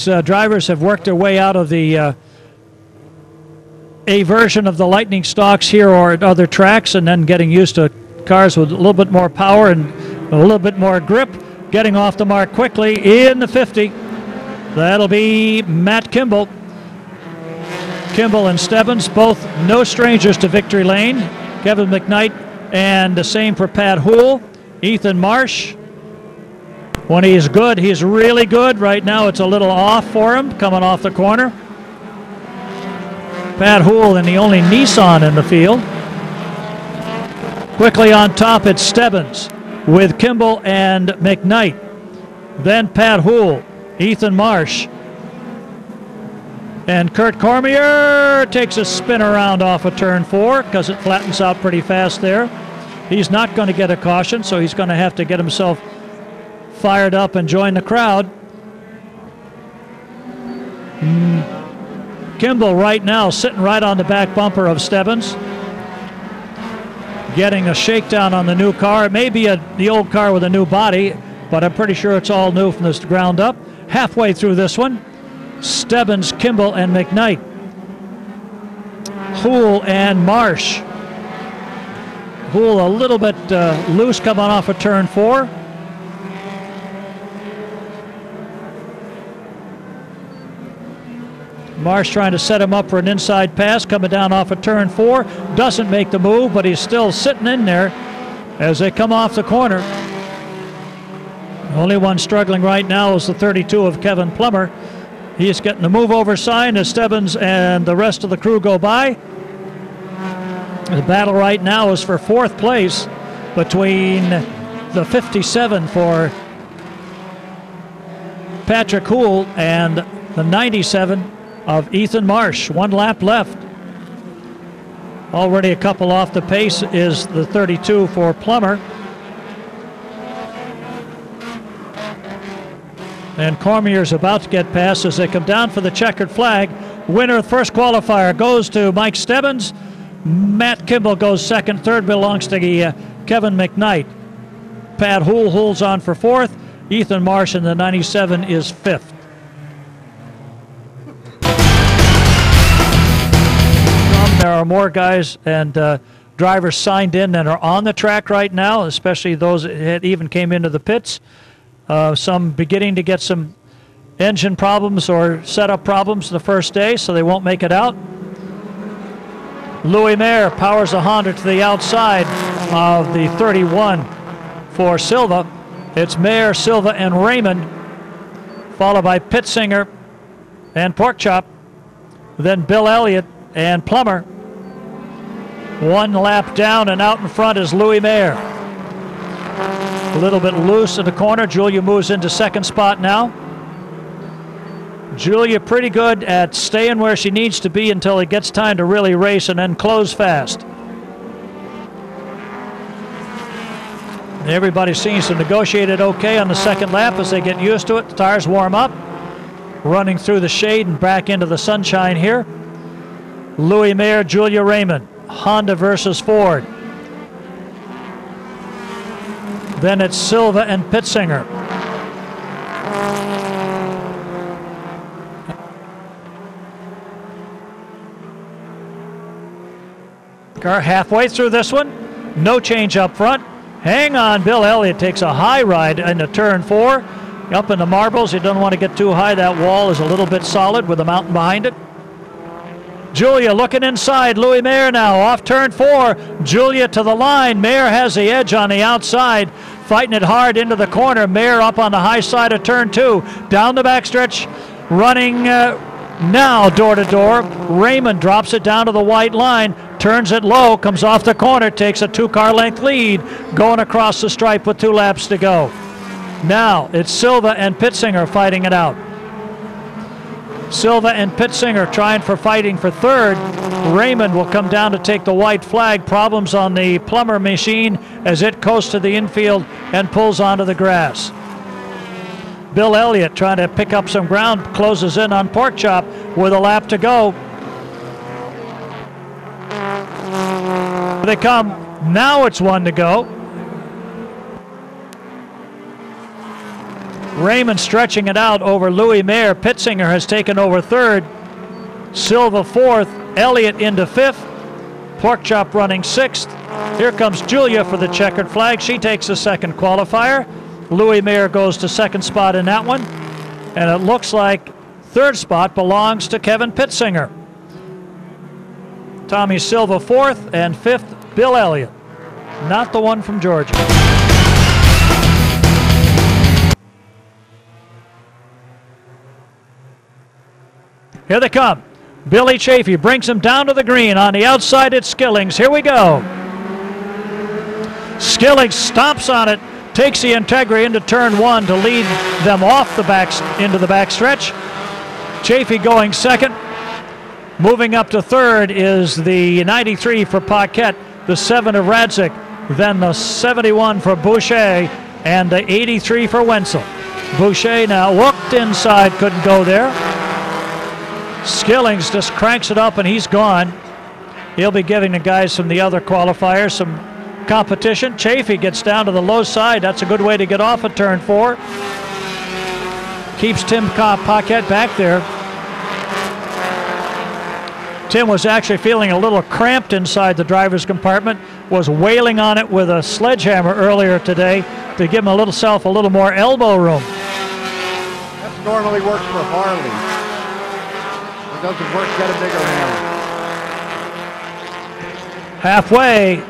These drivers have worked their way out of the A version of the Lightning stocks here or at other tracks, and then getting used to cars with a little bit more power and a little bit more grip. Getting off the mark quickly in the 50. That'll be Matt Kimball. Kimball and Stebbins, both no strangers to victory lane. Kevin McKnight, and the same for Pat Houle. Ethan Marsh, when he's good, he's really good. Right now it's a little off for him coming off the corner. Pat Houle in the only Nissan in the field. Quickly on top, it's Stebbins with Kimball and McKnight. Then Pat Houle, Ethan Marsh, and Kurt Cormier takes a spin around off of turn 4 because it flattens out pretty fast there. He's not going to get a caution, so he's going to have to get himself fired up and join the crowd. Kimball right now sitting right on the back bumper of Stebbins, getting a shakedown on the new car. It may be the old car with a new body, but I'm pretty sure it's all new from the ground up. Halfway through this one, Stebbins, Kimball, and McKnight. Houle and Marsh. Houle a little bit loose coming off of turn 4. Marsh trying to set him up for an inside pass, coming down off of turn 4. Doesn't make the move, but he's still sitting in there as they come off the corner. The only one struggling right now is the 32 of Kevin Plummer. He's getting the move over sign as Stebbins and the rest of the crew go by. The battle right now is for 4th place between the 57 for Patrick Houle and the 97 of Ethan Marsh. 1 lap left. Already a couple off the pace is the 32 for Plummer. And Cormier's about to get past as they come down for the checkered flag. Winner of the first qualifier goes to Mike Stebbins. Matt Kimball goes second. Third belongs to Kevin McKnight. Pat Houle holds on for 4th. Ethan Marsh in the 97 is 5th. There are more guys and drivers signed in that are on the track right now, especially those that even came into the pits. Some beginning to get some engine problems or setup problems the first day, so they won't make it out. Louis Mayer powers the Honda to the outside of the 31 for Silva. It's Mayer, Silva, and Raymond, followed by Pittsinger and Porkchop. Then Bill Elliott and Plummer. 1 lap down, and out in front is Louis Mayer. A little bit loose in the corner. Julia moves into second spot now. Julia pretty good at staying where she needs to be until it gets time to really race and then close fast. Everybody seems to negotiate it okay on the second lap as they get used to it. The tires warm up. Running through the shade and back into the sunshine here. Louis Mayer, Julia Raymond. Honda versus Ford. Then it's Silva and Pittsinger. Car halfway through this one. No change up front. Hang on, Bill Elliott takes a high ride into turn 4. Up in the marbles, he doesn't want to get too high. That wall is a little bit solid with a mountain behind it. Julia looking inside. Louis Mayer now off turn 4. Julia to the line. Mayer has the edge on the outside. Fighting it hard into the corner. Mayer up on the high side of turn 2. Down the backstretch. Running now door to door. Raymond drops it down to the white line. Turns it low. Comes off the corner. Takes a 2-car length lead. Going across the stripe with 2 laps to go. Now it's Silva and Pittsinger fighting it out. Silva and Pittsinger trying for fighting for 3rd. Raymond will come down to take the white flag. Problems on the Plummer machine as it coasts to the infield and pulls onto the grass. Bill Elliott trying to pick up some ground, closes in on Porkchop with a lap to go. They come. Now it's 1 to go. Raymond stretching it out over Louis Mayer. Pitzinger has taken over third. Silva fourth. Elliott into fifth. Porkchop running sixth. Here comes Julia for the checkered flag. She takes the second qualifier. Louis Mayer goes to second spot in that one. And it looks like third spot belongs to Kevin Pitzinger. Tommy Silva fourth, and fifth, Bill Elliott. Not the one from Georgia. Here they come. Billy Chafee brings him down to the green. On the outside, it's Skillings. Here we go. Skillings stomps on it, takes the Integra into turn one to lead them off the back into the backstretch. Chafee going second. Moving up to third is the 93 for Paquette, the 7 of Radzik, then the 71 for Boucher, and the 83 for Wenzel. Boucher now looked inside, couldn't go there. Skillings just cranks it up and he's gone. He'll be giving the guys from the other qualifiers some competition. Chafee gets down to the low side. That's a good way to get off at turn 4. Keeps Tim Paquette back there. Tim was actually feeling a little cramped inside the driver's compartment, was wailing on it with a sledgehammer earlier today to give himself a little more elbow room. That normally works for Harley. It doesn't work, get a bigger hammer. Halfway,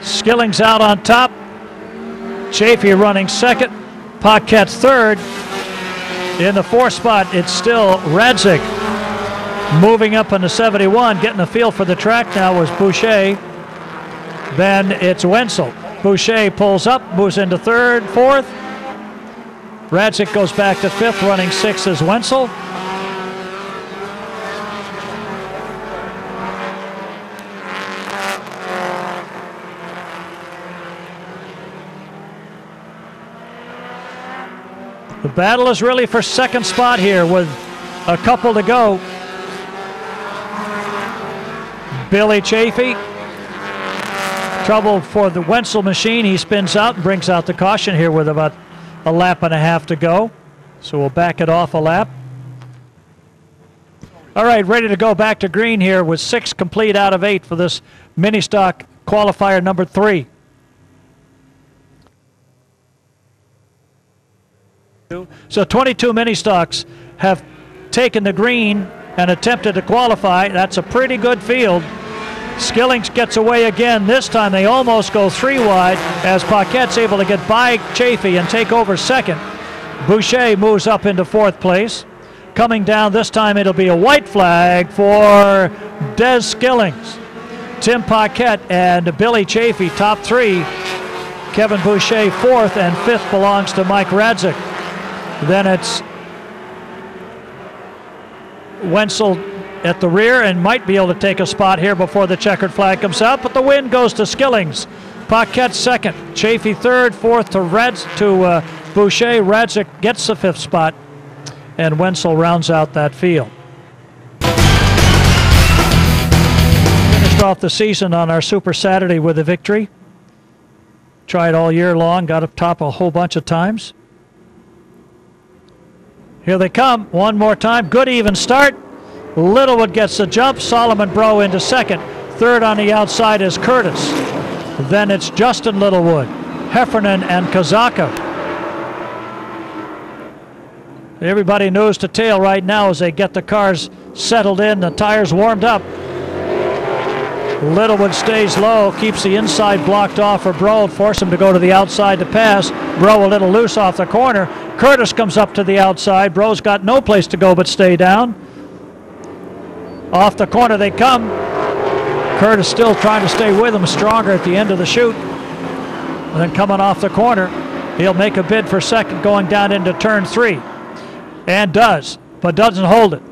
Skillings out on top. Chafee running second. Paquette third. In the fourth spot, it's still Radzik. Moving up in the 71, getting a feel for the track now was Boucher. Then it's Wenzel. Boucher pulls up, moves into third, fourth. Radzik goes back to fifth, running sixth is Wenzel. The battle is really for second spot here with a couple to go. Billy Chafee, trouble for the Wenzel machine. He spins out and brings out the caution here with about a lap and a half to go. So we'll back it off a lap. All right, ready to go back to green here with 6 complete out of 8 for this mini stock qualifier number 3. So 22 mini stocks have taken the green and attempted to qualify. That's a pretty good field. Skillings gets away again. This time they almost go 3 wide as Paquette's able to get by Chafee and take over second. Boucher moves up into 4th place. Coming down this time it'll be a white flag for Des Skillings. Tim Paquette and Billy Chafee top 3. Kevin Boucher 4th, and 5th belongs to Mike Radzik. Then it's Wenzel at the rear and might be able to take a spot here before the checkered flag comes out, but the win goes to Skillings. Paquette second, Chafee third, fourth to Boucher. Radzik gets the 5th spot, and Wenzel rounds out that field. Finished off the season on our Super Saturday with a victory. Tried all year long, got up top a whole bunch of times. Here they come one more time. Good even start. Littlewood gets the jump. Solomon Bro into second. Third on the outside is Curtis. Then it's Justin Littlewood, Heffernan, and Kazaka. Everybody nose to tail right now as they get the cars settled in, the tires warmed up. Littlewood stays low, keeps the inside blocked off for Bro, force him to go to the outside to pass. Bro a little loose off the corner. Curtis comes up to the outside. Bro's got no place to go but stay down. Off the corner they come. Curtis still trying to stay with him, stronger at the end of the chute. And then coming off the corner, he'll make a bid for second going down into turn 3. And does, but doesn't hold it.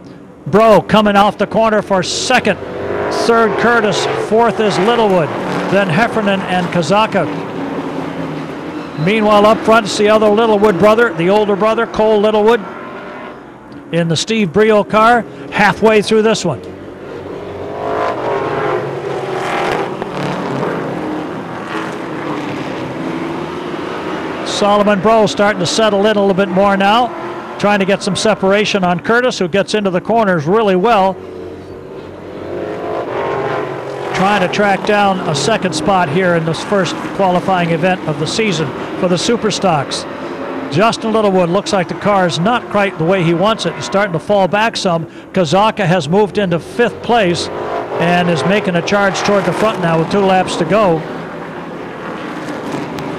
Bro coming off the corner for second. Third Curtis, 4th is Littlewood, then Heffernan and Kazaka. Meanwhile up front it's the other Littlewood brother, the older brother, Cole Littlewood, in the Steve Brio car, halfway through this one. Solomon Bro starting to settle in a little bit more now, trying to get some separation on Curtis, who gets into the corners really well. Trying to track down a second spot here in this first qualifying event of the season for the Super Stocks. Justin Littlewood looks like the car is not quite the way he wants it. He's starting to fall back some. Kazaka has moved into 5th place and is making a charge toward the front now with 2 laps to go.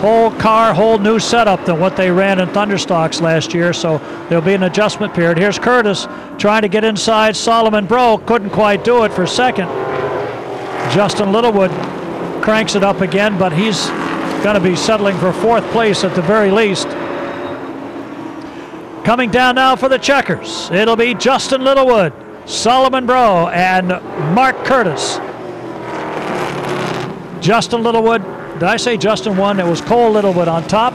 Whole car, whole new setup than what they ran in Thunderstocks last year, so there'll be an adjustment period. Here's Curtis trying to get inside Solomon Bro, couldn't quite do it for second. Justin Littlewood cranks it up again, but he's going to be settling for 4th place at the very least. Coming down now for the checkers, it'll be Justin Littlewood, Solomon Bro, and Mark Curtis. Justin Littlewood, did I say Justin won? It was Cole Littlewood on top.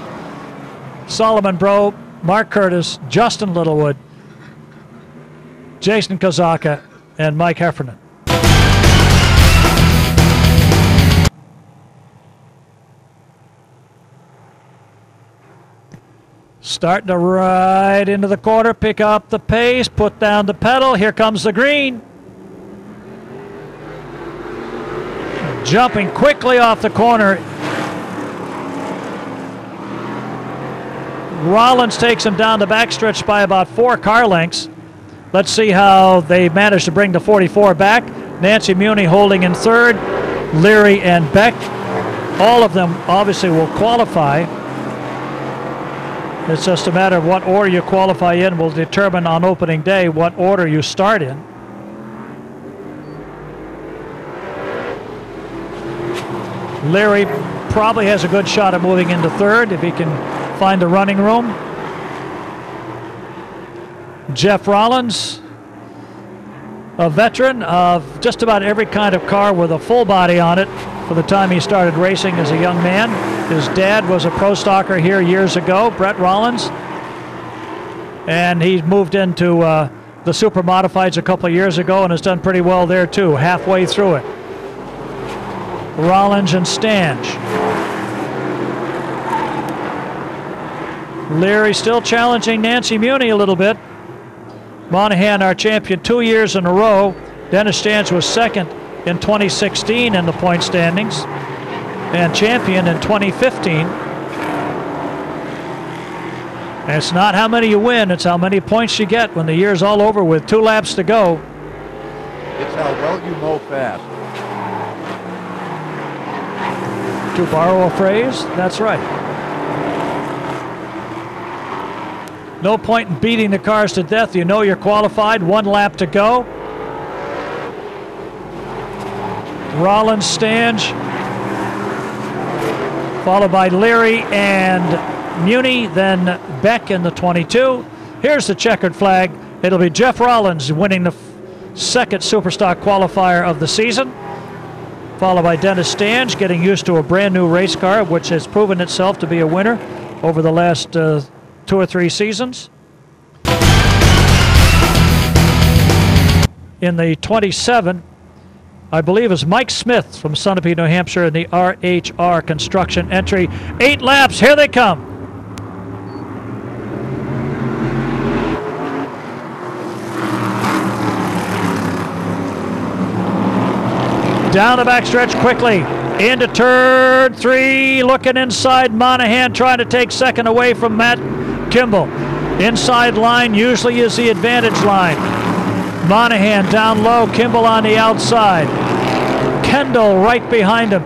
Solomon Bro, Mark Curtis, Justin Littlewood, Jason Kazaka, and Mike Heffernan. Starting to ride into the corner, pick up the pace, put down the pedal. Here comes the green. Jumping quickly off the corner. Rollins takes him down the backstretch by about 4 car lengths. Let's see how they manage to bring the 44 back. Nancy Muni holding in 3rd. Leary and Beck. All of them obviously will qualify. It's just a matter of what order you qualify in will determine on opening day what order you start in. Leary probably has a good shot at moving into 3rd if he can find the running room. Jeff Rollins, a veteran of just about every kind of car with a full body on it for the time he started racing as a young man. His dad was a pro stocker here years ago, Brett Rollins, and he moved into the Super Modifieds a couple of years ago and has done pretty well there too, halfway through it. Rollins and Stange. Leary still challenging Nancy Muni a little bit. Monahan, our champion 2 years in a row. Dennis Stange was 2nd in 2016 in the point standings and champion in 2015. And it's not how many you win, it's how many points you get when the year's all over with 2 laps to go. It's how well you mow fast. To borrow a phrase, that's right. No point in beating the cars to death. You know you're qualified. 1 lap to go. Rollins, Stange, followed by Leary and Muni, then Beck in the 22. Here's the checkered flag. It'll be Jeff Rollins winning the 2nd Superstock qualifier of the season, followed by Dennis Stange getting used to a brand new race car, which has proven itself to be a winner over the last 2 or 3 seasons. In the 27, I believe, is Mike Smith from Sunapee, New Hampshire, in the RHR construction entry. 8 laps, here they come. Down the backstretch quickly, into turn 3, looking inside. Monahan trying to take 2nd away from Matt Kimball. Inside line usually is the advantage line. Monahan down low, Kimball on the outside. Kendall right behind him.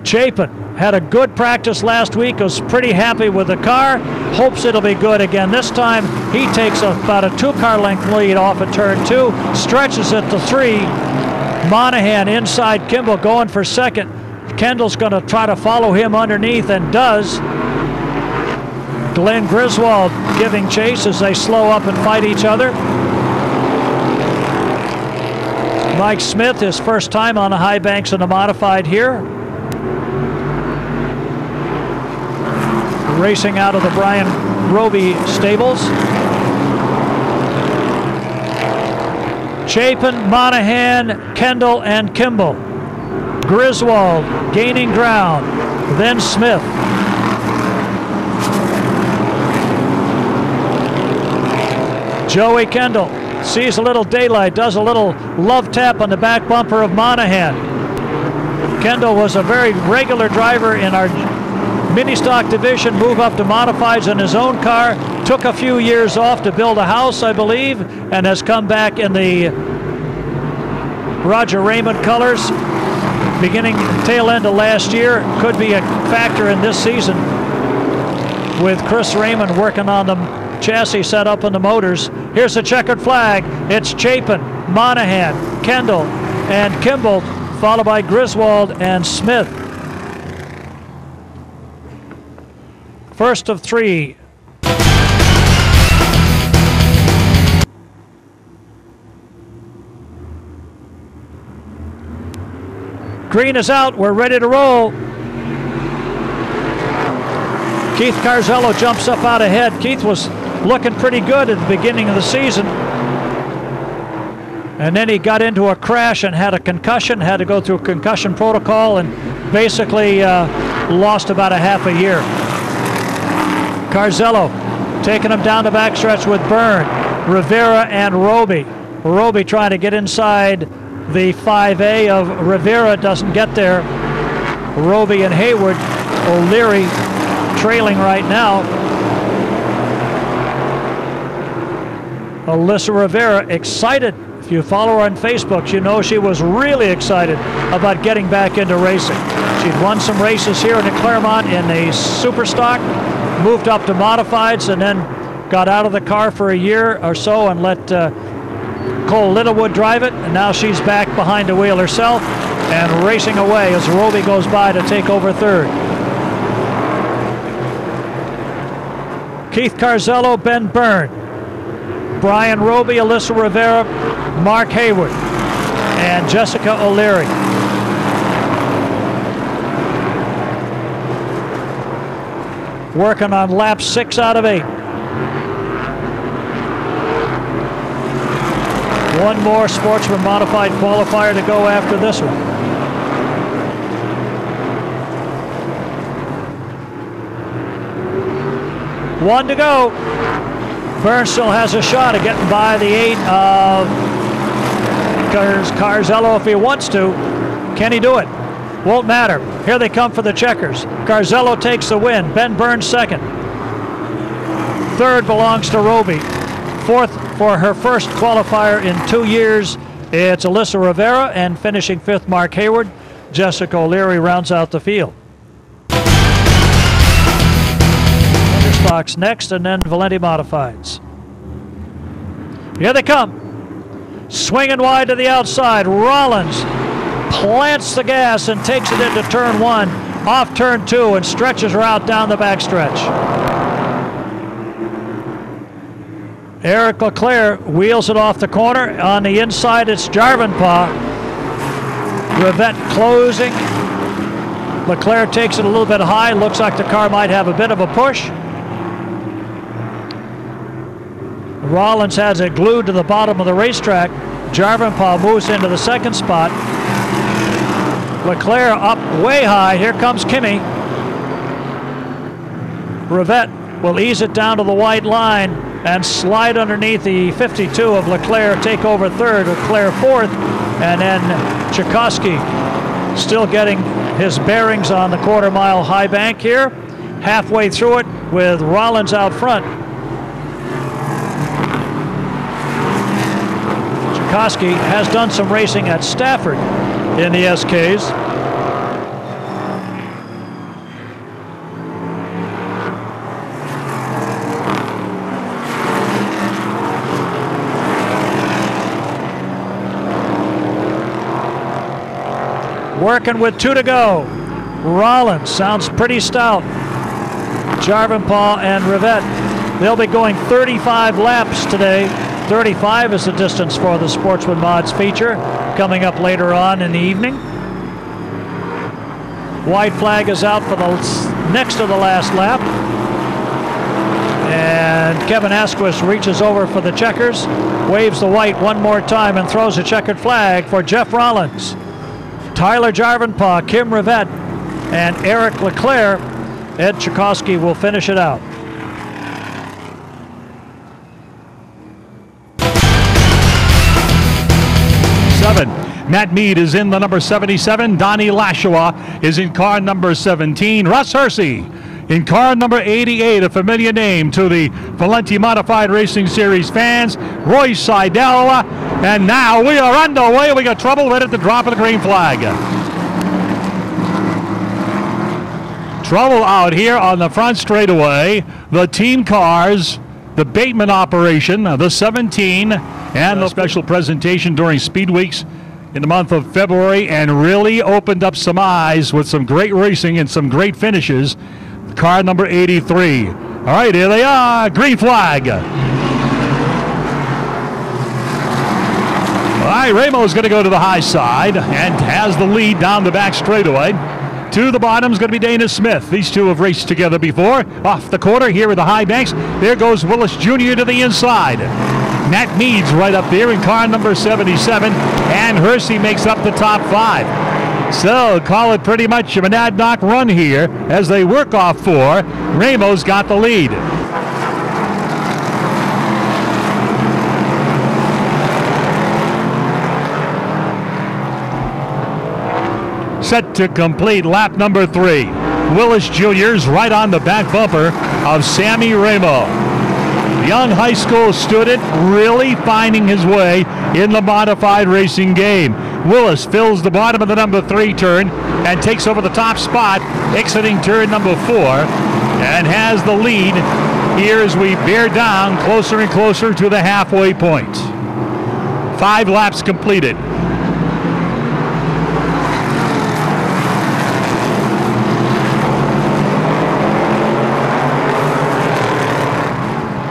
Chapin had a good practice last week, was pretty happy with the car, hopes it'll be good again. This time he takes about a 2-car length lead off of turn 2, stretches it to 3. Monahan inside Kimball going for 2nd. Kendall's going to try to follow him underneath and does. Glenn Griswold giving chase as they slow up and fight each other. Mike Smith, his first time on the high banks in the modified here. Racing out of the Brian Roby stables. Chapin, Monahan, Kendall, and Kimball. Griswold gaining ground, then Smith. Joey Kendall sees a little daylight, does a little love tap on the back bumper of Monahan. Kendall was a very regular driver in our mini stock division, moved up to modifieds in his own car, took a few years off to build a house, I believe, and has come back in the Roger Raymond colors beginning tail end of last year. Could be a factor in this season with Chris Raymond working on the chassis set up on the motors. Here's the checkered flag. It's Chapin, Monahan, Kendall, and Kimball, followed by Griswold and Smith. First of three. Green is out. We're ready to roll. Keith Carzello jumps up out ahead. Keith was looking pretty good at the beginning of the season. And then he got into a crash and had a concussion, had to go through a concussion protocol, and basically lost about a half a year. Carzello taking him down the backstretch with Byrne, Rivera, and Roby. Roby trying to get inside the 5A of Rivera, doesn't get there. Roby and Hayward, O'Leary trailing right now. Alyssa Rivera excited. If you follow her on Facebook, you know she was really excited about getting back into racing. She'd won some races here in the Claremont in a super stock, moved up to modifieds, and then got out of the car for a year or so and let Cole Littlewood drive it, and now she's back behind the wheel herself and racing away as Roby goes by to take over third. Keith Carzello, Ben Byrne, Brian Roby, Alyssa Rivera, Mark Hayward, and Jessica O'Leary. Working on lap 6 out of 8. One more Sportsman Modified qualifier to go after this one. One to go. Byrne still has a shot at getting by the 8 of Carzello if he wants to. Can he do it? Won't matter. Here they come for the checkers. Carzello takes the win. Ben Byrne second. Third belongs to Roby. Fourth for her first qualifier in 2 years, it's Alyssa Rivera, and finishing fifth, Mark Hayward. Jessica O'Leary rounds out the field. Stocks next, and then Valenti Modifieds. Here they come. Swinging wide to the outside. Rollins plants the gas and takes it into turn 1, off turn 2, and stretches her out down the backstretch. Eric Leclerc wheels it off the corner. On the inside, it's Jarvenpaugh. Rivette closing. Leclerc takes it a little bit high. Looks like the car might have a bit of a push. Rollins has it glued to the bottom of the racetrack. Jarvenpaugh moves into the second spot. Leclerc up way high. Here comes Kimi. Rivette will ease it down to the white line and slide underneath the 52 of Leclerc, take over third, Leclerc fourth, and then Tchaikovsky still getting his bearings on the quarter-mile high bank here. Halfway through it with Rollins out front. Tchaikovsky has done some racing at Stafford in the SKs. Working with 2 to go. Rollins sounds pretty stout. Jarvenpaugh and Rivette. They'll be going 35 laps today. 35 is the distance for the Sportsman Mods feature coming up later on in the evening. White flag is out for the next to the last lap. And Kevin Asquith reaches over for the checkers, waves the white one more time and throws a checkered flag for Jeff Rollins. Tyler Jarvenpaugh, Kim Rivette, and Eric Leclerc. Ed Tchaikovsky will finish it out. Matt Mead is in the number 77. Donnie Lashua is in car number 17. Russ Hersey in car number 88, a familiar name to the Valenti Modified Racing Series fans. Roy Seidel, and now we are underway. We got trouble right at the drop of the green flag. Trouble out here on the front straightaway. The team cars, the Bateman operation, the 17, and the special presentation during Speed Weeks in the month of February, and really opened up some eyes with some great racing and some great finishes. Car number 83. All right, here they are. Green flag. All right, Ramo's going to go to the high side and has the lead down the back straightaway. To the bottom is going to be Dana Smith. These two have raced together before. Off the corner here are the high banks. There goes Willis Jr. to the inside. Matt Mead's right up there in car number 77, and Hersey makes up the top 5. So call it pretty much a Monadnock run here as they work off 4. Ramo's got the lead. Set to complete lap number 3. Willis Jr.'s right on the back bumper of Sammy Ramo. Young high school student really finding his way in the modified racing game. Willis fills the bottom of the number 3 turn and takes over the top spot, exiting turn number 4, and has the lead here as we bear down closer and closer to the halfway point. 5 laps completed.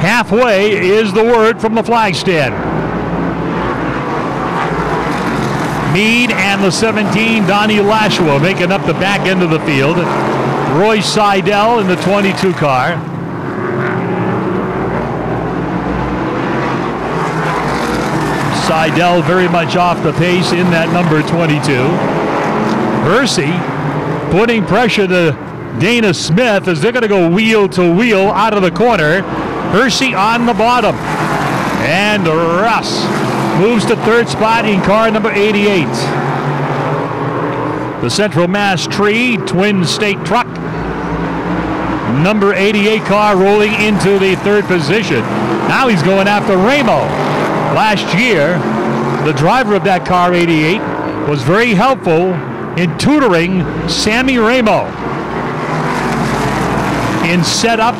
Halfway is the word from the flag stand. Mead and the 17, Donnie Lashua, making up the back end of the field. Roy Seidel in the 22 car. Seidel very much off the pace in that number 22. Hersey putting pressure to Dana Smith as they're going to go wheel to wheel out of the corner. Hersey on the bottom, and Russ moves to 3rd spot in car number 88. The Central Mass Tree Twin State Truck, number 88 car, rolling into the 3rd position. Now he's going after Ramo. Last year, the driver of that car 88 was very helpful in tutoring Sammy Ramo in setup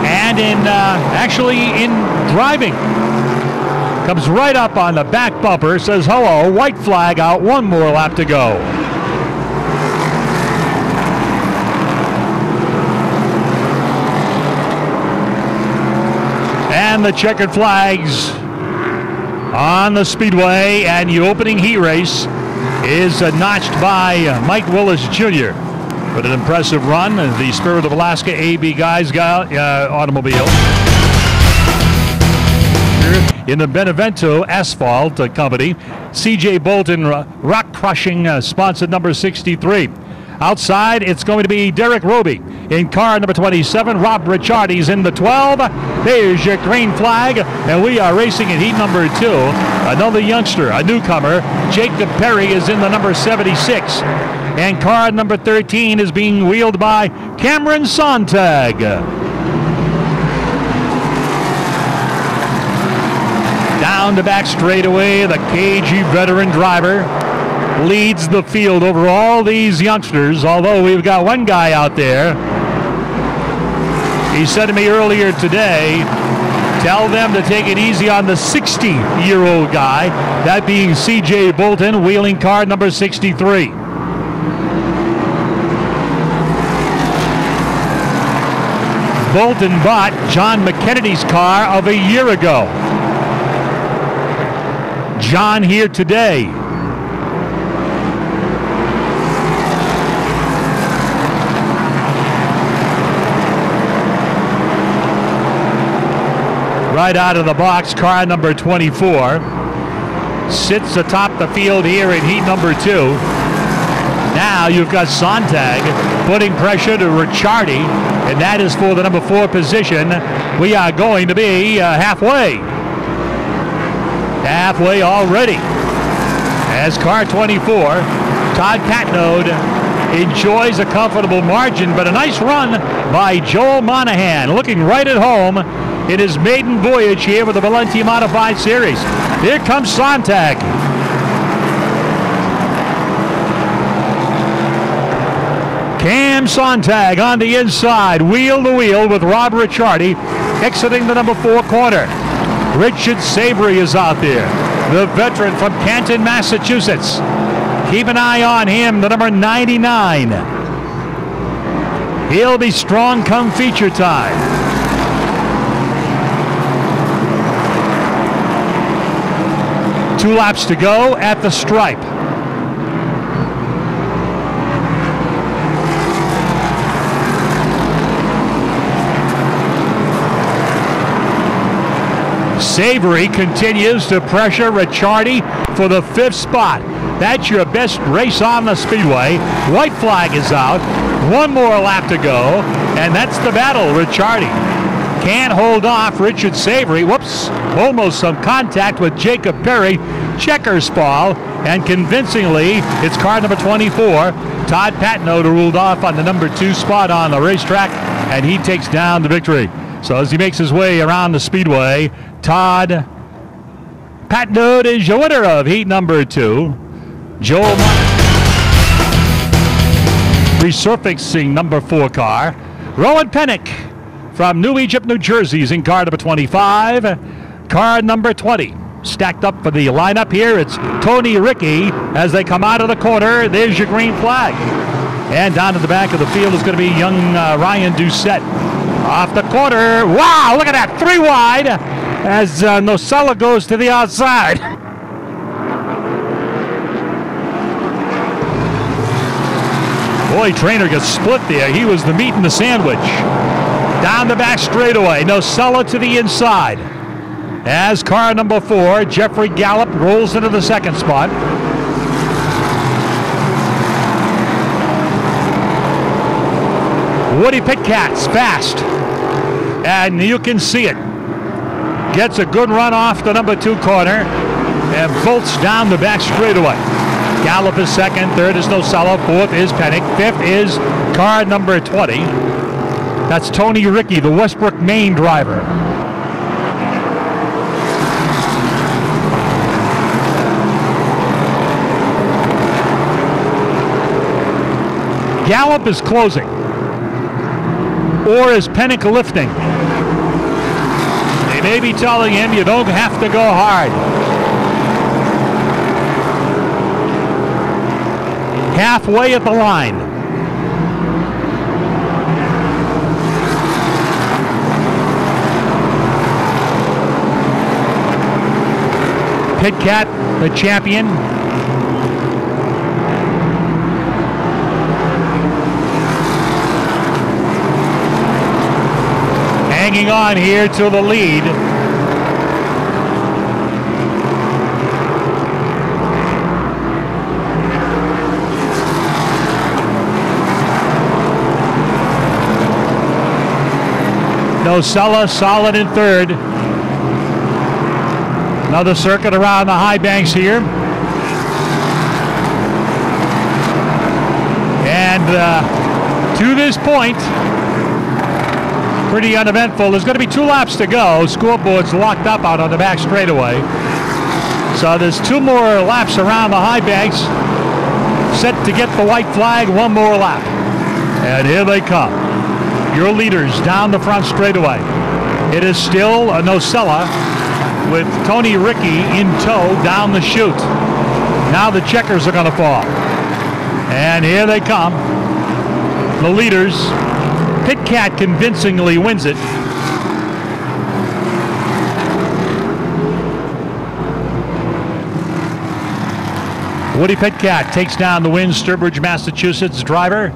and in actually in driving. Comes right up on the back bumper, says hello, white flag out, 1 more lap to go. And the checkered flags on the Speedway, and the opening heat race is notched by Mike Willis Jr. With an impressive run, the Spirit of Alaska AB guys automobile. In the Benevento Asphalt Company, C.J. Bolton rock crushing sponsored number 63. Outside, it's going to be Derek Roby in car number 27. Rob Ricciardi's in the 12. There's your green flag, and we are racing in heat number 2. Another youngster, a newcomer, Jacob Perry, is in the number 76. And car number 13 is being wheeled by Cameron Sontag. Down the back straightaway, the cagey veteran driver leads the field over all these youngsters, although we've got one guy out there. He said to me earlier today, tell them to take it easy on the 60-year-old guy, that being C.J. Bolton, wheeling car number 63. Bolton bought John McKennedy's car of a year ago. John here today. Right out of the box, car number 24 sits atop the field here in heat number 2. Now you've got Sontag putting pressure to Ricciardi, and that is for the number 4 position. We are going to be halfway already. as car 24, Todd Patnode, enjoys a comfortable margin, but a nice run by Joel Monahan, looking right at home in his maiden voyage here with the Valenti Modified Series. Here comes Sontag. Cam Sontag on the inside, wheel to wheel with Rob Ricciardi, exiting the number 4 corner. Richard Savory is out there, the veteran from Canton, Massachusetts. Keep an eye on him, the number 99. He'll be strong come feature time. Two laps to go at the stripe. Savory continues to pressure Ricciardi for the 5th spot. That's your best race on the Speedway. White flag is out. One more lap to go, and that's the battle. Ricciardi can't hold off Richard Savory. Whoops, almost some contact with Jacob Perry. Checkers fall, and convincingly, it's car number 24. Todd Patnode ruled off on the number 2 spot on the racetrack, and he takes down the victory. So as he makes his way around the Speedway, Todd Patnode is your winner of heat number 2. Joel resurfacing number 4 car. Rowan Pennick from New Egypt, New Jersey is in car number 25. Car number 20 stacked up for the lineup here. It's Tony Ricky as they come out of the corner. There's your green flag. And down to the back of the field is going to be young Ryan Doucette. Off the corner. Wow, look at that. 3 wide as Nocella goes to the outside. Boy, Trainer gets split there. He was the meat in the sandwich. Down the back straightaway. Nocella to the inside. As car number 4, Jeffrey Gallup, rolls into the 2nd spot. Woody Pitcat's fast. And you can see it. Gets a good run off the number 2 corner and bolts down the back straightaway. Gallup is 2nd, 3rd is Nocella, 4th is Pennick, 5th is car number 20. That's Tony Ricky, the Westbrook, Maine driver. Gallup is closing. Or is Pennick lifting? They may be telling him you don't have to go hard. Halfway at the line. Pitcat, the champion. Hanging on here to the lead. Nocella solid in 3rd. Another circuit around the high banks here. And to this point, pretty uneventful. There's going to be 2 laps to go. Scoreboard's locked up out on the back straightaway. So there's 2 more laps around the high banks. Set to get the white flag, 1 more lap. And here they come. Your leaders down the front straightaway. It is still a Nocella with Tony Ricky in tow down the chute. Now the checkers are going to fall. And here they come. The leaders. Pitcat convincingly wins it. Woody Pitcat takes down the win, Sturbridge, Massachusetts driver.